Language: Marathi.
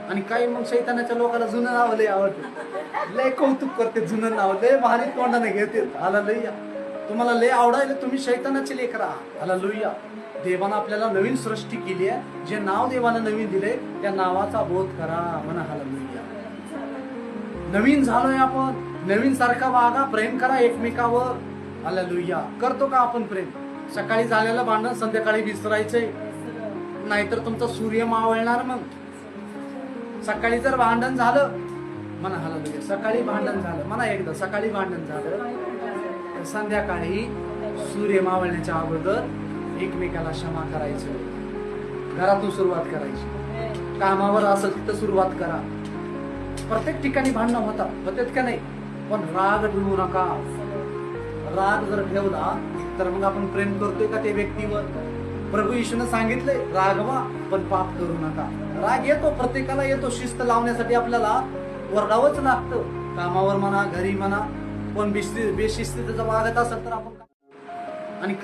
आणि काही मग शैतानाच्या लोकांना जुनं नाव लय आवडते, लय कौतुक करते जुनं नाव, लय भारी तोंडाने घेते. हालेलुया. तुम्हाला लय आवडायला तुम्ही शैतानाचे लेकरं आहात. हालेलुया. देवानं आपल्याला नवीन सृष्टी केली आहे. जे नाव देवानं नवीन दिले त्या नावाचा बोध करा म्हणा. हालेलुया. नवीन झालोय आपण, नवीन सारखा वागा, प्रेम करा एकमेकावर. हालेलुया. करतो का आपण प्रेम? सकाळी झालेलं भांडण संध्याकाळी विसरायचंय, नाहीतर तुमचा सूर्य मावळणार. मग सकाळी जर भांडण झालं म्हणा. हालेलुया. सकाळी भांडण झालं म्हणा एकदा, सकाळी भांडण झालं, संध्याकाळी सूर्य मावळण्याच्या अगोदर एकमेकाला क्षमा करायचं. घरातून सुरुवात करायची, कामावर असेल तिथं सुरुवात करा. प्रत्येक ठिकाणी भांडणं होतात का नाही, पण राग ठेवू नका. राग जर ठेवला तर मग आपण प्रेम करतोय का त्या व्यक्तीवर? प्रभू येशूनं सांगितलंय रागवा पण पाप करू नका. राग येतो, प्रत्येकाला येतो. शिस्त लावण्यासाठी आपल्याला ओरडावंच लागतं. कामावर म्हणा, घरी म्हणा. पण बेशिस्तीचं वागत असेल तर आपण आणि काय